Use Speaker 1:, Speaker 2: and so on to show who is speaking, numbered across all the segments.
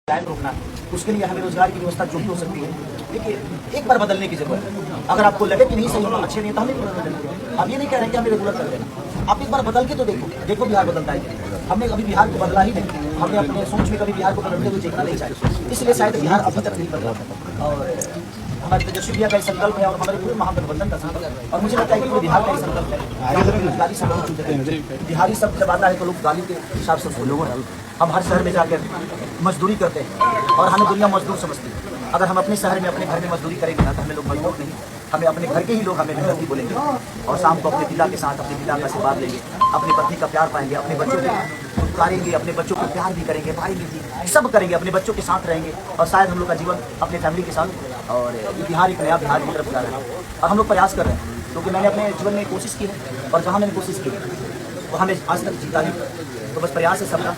Speaker 1: Line रोकना है, उसके लिए हमें रोजगार की व्यवस्था जो भी हो सकती है। देखिए, एक बार बदलने की जरूरत है। अगर आपको लगे कि नहीं सही होना, अच्छे नहीं तो हम नहीं बदलेंगे। हम ये नहीं कह रहे कि हमें रेगुलर कर देना, आप एक बार बदल के तो देखो बिहार बदलता है। हमने कभी बिहार को बदला ही नहीं, हमने अपने सोच में कभी बिहार को बदलते हुए देखना नहीं चाहिए, इसलिए शायद बिहार अभी तक नहीं बदला। और हमारे तेजस्वी भैया का संकल्प है और हमारे पूरे महागठबंधन का संकल्प है, और मुझे लगता है कि पूरे बिहार का ही संकल्प है। गाली से बहुत चूते हैं, बिहारी शब्द जब आता है तो लोग गाली के हिसाब से बोलो। हम हर शहर में जाकर मजदूरी करते हैं और हमें दुनिया मजदूर समझती है। अगर हम अपने शहर में अपने घर में मजदूरी करेंगे ना तो हमें लोग मजदूर नहीं, हमें अपने घर के ही लोग हमें मेहनती बोलेंगे। और शाम को अपने पिता के साथ अपने पिता का आशीर्वाद लेंगे, अपनी पत्नी का प्यार पाएंगे, अपने बच्चों को पुकारेंगे, अपने बच्चों को प्यार भी करेंगे, भाई भी सब करेंगे, अपने बच्चों के साथ रहेंगे। और शायद हम लोग का जीवन अपने फैमिली के साथ और बिहार एक नया बिहार की तरफ जा रहा है। और हम लोग प्रयास कर रहे हैं, क्योंकि मैंने अपने जीवन में कोशिश की है और जहाँ मैंने कोशिश की वो हमें आज तक जीता नहीं। तो बस प्रयास है सबका।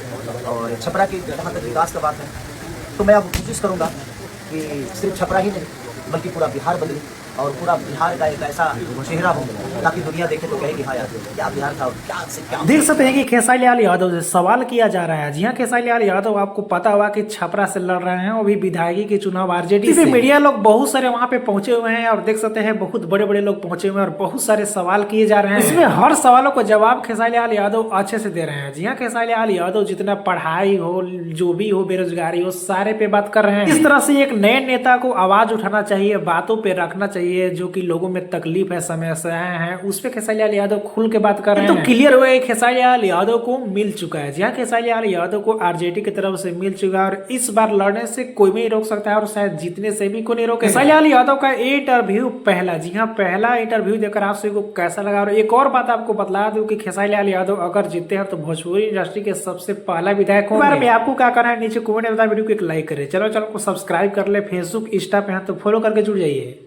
Speaker 1: और छपरा की जहाँ तक विकास का बात है तो मैं अब कोशिश करूँगा कि सिर्फ छपरा ही नहीं बल्कि पूरा बिहार बदले और पूरा बिहार का एक ऐसा चेहरा हो ताकि दुनिया देखे तो कहे कि हाँ यार क्या बिहार था, क्या से क्या।
Speaker 2: देख सकते हैं कि खेसारी लाल यादव से सवाल किया जा रहा है। जी हाँ, खेसारी लाल यादव आपको पता होगा कि छपरा से लड़ रहे हैं, वो भी विधायकी के चुनाव आरजेडी से। मीडिया लोग बहुत सारे वहां पे पहुंचे हुए हैं और देख सकते हैं बहुत बड़े बड़े लोग पहुंचे हुए हैं और बहुत सारे सवाल किए जा रहे हैं। इसमें हर सवालों को जवाब खेसारी लाल यादव अच्छे से दे रहे हैं। जी हाँ, खेसारी लाल यादव जितना पढ़ाई हो, जो भी हो, बेरोजगारी हो, सारे पे बात कर रहे हैं। इस तरह से एक नए नेता को आवाज उठाना चाहिए, बातों पे रखना चाहिए, जो कि लोगों में तकलीफ है, समस्याएं हैं, उस पे खेसारी लाल यादव खुल के बात कर रहे हैं। तो क्लियर हुआ है खेसारी लाल यादव को मिल चुका है। जी हाँ, खेसारी लाल यादव को आरजेडी की तरफ से मिल चुका है और इस बार लड़ने से कोई भी नहीं रोक सकता है और शायद जीतने से भी कोई नहीं रोके। खेसारी लाल यादव का इंटरव्यू पहला, जी हाँ, पहला इंटरव्यू देकर आप सभी को कैसा लगा। और एक और बात आपको बतला दूं कि खेसारी लाल यादव अगर जीतते हैं तो भोजपुरी इंडस्ट्री के सबसे पहला विधायक होंगे। बार में आपको क्या करना है नीचे कमेंट में बता, वीडियो को एक लाइक करें, चैनल को सब्सक्राइब कर ले, फेसबुक इंस्टा पे है तो फॉलो करके जुड़ जाइए।